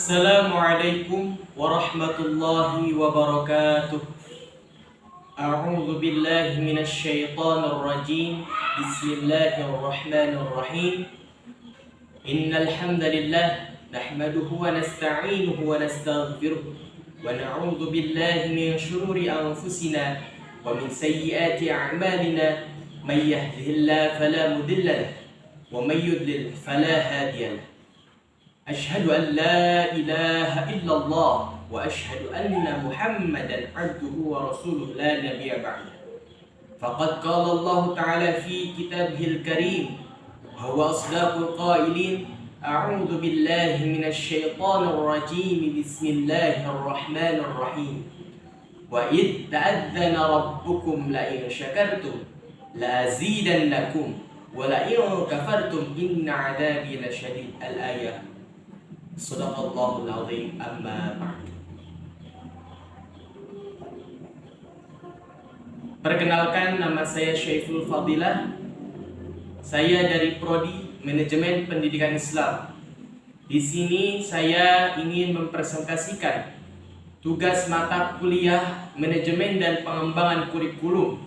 Assalamualaikum warahmatullahi wabarakatuh. A'udzu billahi minasy syaithanir rajim. Bismillahirrahmanirrahim. Innal hamdalillah nahmaduhu wa nasta'inuhu wa nastaghfiruh wa na'udzu billahi min shururi anfusina wa min sayyiati a'malina. May yahdihillahu fala mudilla lahu wa may yudlil fala hadiya lahu. أشهد أن لا إله إلا الله وأشهد أن محمدا عبده ورسوله لا نبي بعده. فقد قال الله تعالى في كتابه الكريم وهو أصدق القائلين: أعوذ بالله من الشيطان الرجيم بسم الله الرحمن الرحيم وإذ تأذن ربكم لئن شكرتم لأزيدنكم ولئن كفرتم إن عذابي لشديد. الآية. Shadaqallahul azim. Amma ba'du. Perkenalkan, nama saya Syaiful Fadilah. Saya dari Prodi Manajemen Pendidikan Islam. Di sini saya ingin mempresentasikan tugas mata kuliah Manajemen dan Pengembangan Kurikulum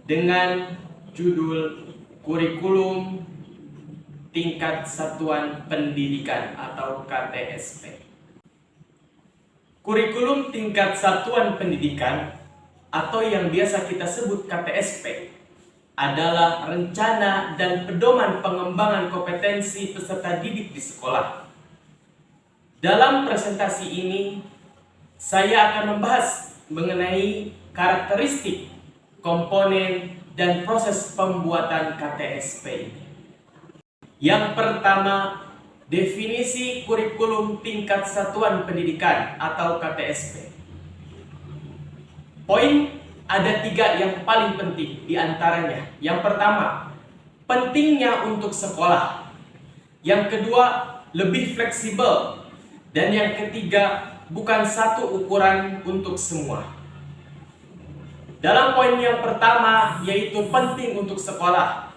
dengan judul Kurikulum Tingkat Satuan Pendidikan atau KTSP. Kurikulum Tingkat Satuan Pendidikan atau yang biasa kita sebut KTSP adalah rencana dan pedoman pengembangan kompetensi peserta didik di sekolah. Dalam presentasi ini, saya akan membahas mengenai karakteristik, komponen, dan proses pembuatan KTSP ini. Yang pertama, definisi kurikulum tingkat satuan pendidikan atau KTSP. Poin ada 3 yang paling penting di antaranya. Yang pertama, pentingnya untuk sekolah. Yang kedua, lebih fleksibel. Dan yang ketiga, bukan satu ukuran untuk semua. Dalam poin yang pertama, yaitu penting untuk sekolah,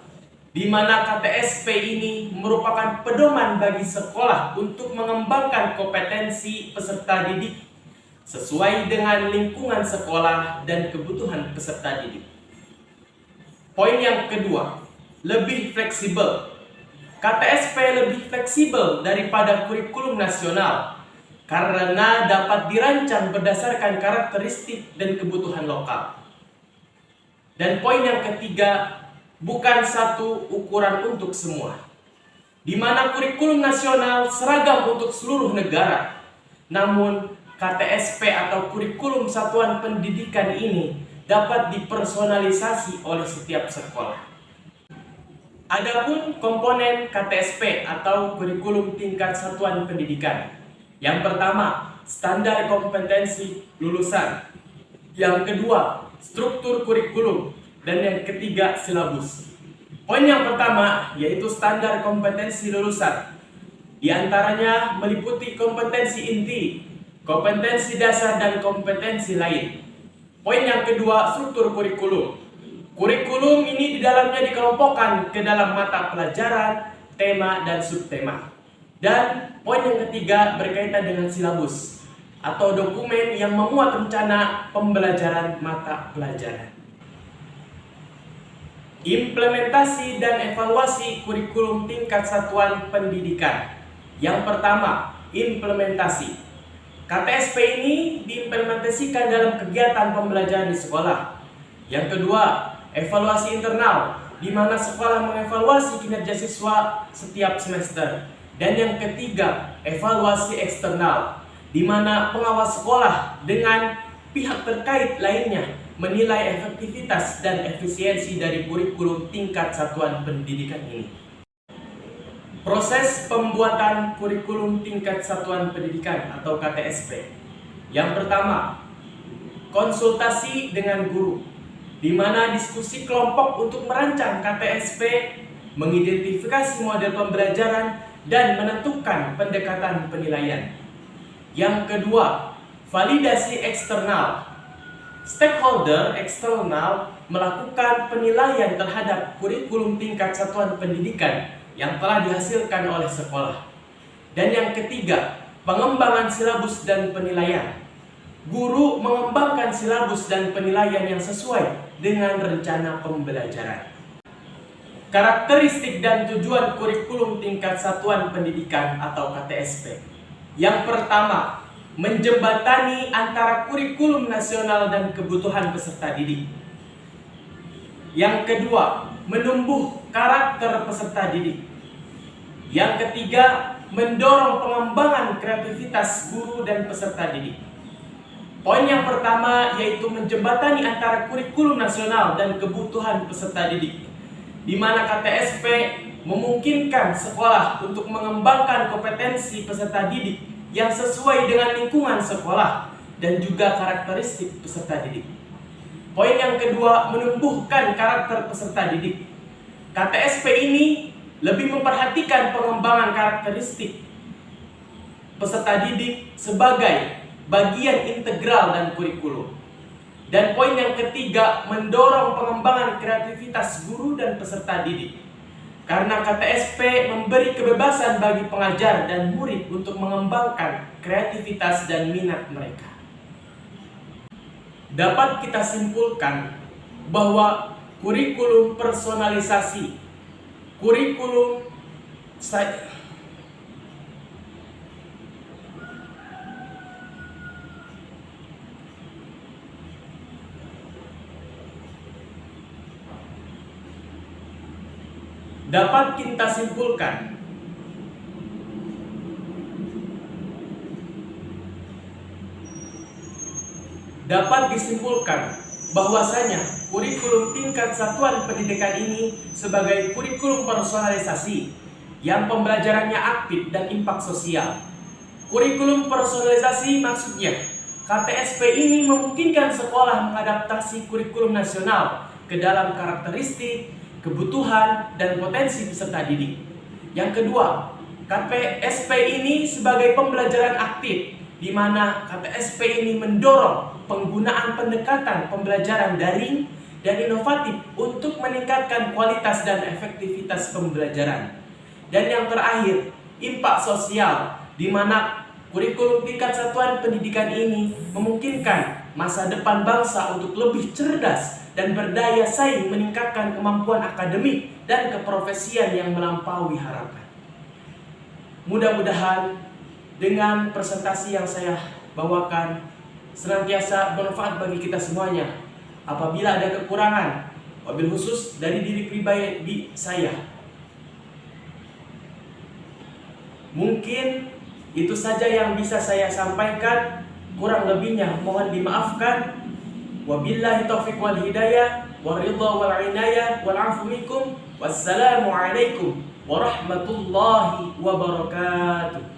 di mana KTSP ini merupakan pedoman bagi sekolah untuk mengembangkan kompetensi peserta didik sesuai dengan lingkungan sekolah dan kebutuhan peserta didik. Poin yang kedua, lebih fleksibel. KTSP lebih fleksibel daripada kurikulum nasional karena dapat dirancang berdasarkan karakteristik dan kebutuhan lokal. Dan poin yang ketiga, bukan satu ukuran untuk semua, di mana kurikulum nasional seragam untuk seluruh negara. Namun KTSP atau kurikulum satuan pendidikan ini dapat dipersonalisasi oleh setiap sekolah. Adapun komponen KTSP atau kurikulum tingkat satuan pendidikan. Yang pertama, standar kompetensi lulusan. Yang kedua, struktur kurikulum. Dan yang ketiga, silabus. Poin yang pertama yaitu standar kompetensi lulusan. Di antaranya meliputi kompetensi inti, kompetensi dasar, dan kompetensi lain. Poin yang kedua, struktur kurikulum. Kurikulum ini di dalamnya dikelompokkan ke dalam mata pelajaran, tema, dan subtema. Dan poin yang ketiga berkaitan dengan silabus atau dokumen yang memuat rencana pembelajaran mata pelajaran. Implementasi dan evaluasi kurikulum tingkat satuan pendidikan. Yang pertama, implementasi. KTSP ini diimplementasikan dalam kegiatan pembelajaran di sekolah. Yang kedua, evaluasi internal, di mana sekolah mengevaluasi kinerja siswa setiap semester. Dan yang ketiga, evaluasi eksternal, di mana pengawas sekolah dengan pihak terkait lainnya menilai efektivitas dan efisiensi dari kurikulum tingkat satuan pendidikan ini. Proses pembuatan kurikulum tingkat satuan pendidikan atau KTSP. Yang pertama, konsultasi dengan guru, di mana diskusi kelompok untuk merancang KTSP, mengidentifikasi model pembelajaran, dan menentukan pendekatan penilaian. Yang kedua, validasi eksternal. Stakeholder eksternal melakukan penilaian terhadap kurikulum tingkat satuan pendidikan yang telah dihasilkan oleh sekolah. Dan yang ketiga, pengembangan silabus dan penilaian. Guru mengembangkan silabus dan penilaian yang sesuai dengan rencana pembelajaran. Karakteristik dan tujuan kurikulum tingkat satuan pendidikan atau KTSP. Yang pertama, menjembatani antara kurikulum nasional dan kebutuhan peserta didik. Yang kedua, menumbuh karakter peserta didik. Yang ketiga, mendorong pengembangan kreativitas guru dan peserta didik. Poin yang pertama yaitu menjembatani antara kurikulum nasional dan kebutuhan peserta didik, di mana KTSP memungkinkan sekolah untuk mengembangkan kompetensi peserta didik yang sesuai dengan lingkungan sekolah dan juga karakteristik peserta didik. Poin yang kedua, menumbuhkan karakter peserta didik. KTSP ini lebih memperhatikan pengembangan karakteristik peserta didik sebagai bagian integral dan kurikulum. Dan poin yang ketiga, mendorong pengembangan kreativitas guru dan peserta didik. Karena KTSP memberi kebebasan bagi pengajar dan murid untuk mengembangkan kreativitas dan minat mereka. Dapat kita simpulkan bahwa kurikulum personalisasi, kurikulum dapat kita simpulkan dapat disimpulkan bahwasanya kurikulum tingkat satuan pendidikan ini sebagai kurikulum personalisasi yang pembelajarannya aktif dan impak sosial. Kurikulum personalisasi maksudnya KTSP ini memungkinkan sekolah mengadaptasi kurikulum nasional ke dalam karakteristik, kebutuhan, dan potensi peserta didik. Yang kedua, KTSP ini sebagai pembelajaran aktif, di mana KTSP ini mendorong penggunaan pendekatan pembelajaran daring dan inovatif untuk meningkatkan kualitas dan efektivitas pembelajaran. Dan yang terakhir, impak sosial, di mana kurikulum tingkat satuan pendidikan ini memungkinkan masa depan bangsa untuk lebih cerdas dan berdaya saing, meningkatkan kemampuan akademik dan keprofesian yang melampaui harapan. Mudah-mudahan dengan presentasi yang saya bawakan senantiasa bermanfaat bagi kita semuanya. Apabila ada kekurangan, wabil khusus dari diri pribadi saya, mungkin itu saja yang bisa saya sampaikan. Kurang lebihnya mohon dimaafkan. Wabillahi taufiq wal hidayah, waridha wal inayah, wal afu minkum. Wassalamu alaikum warahmatullahi wabarakatuh.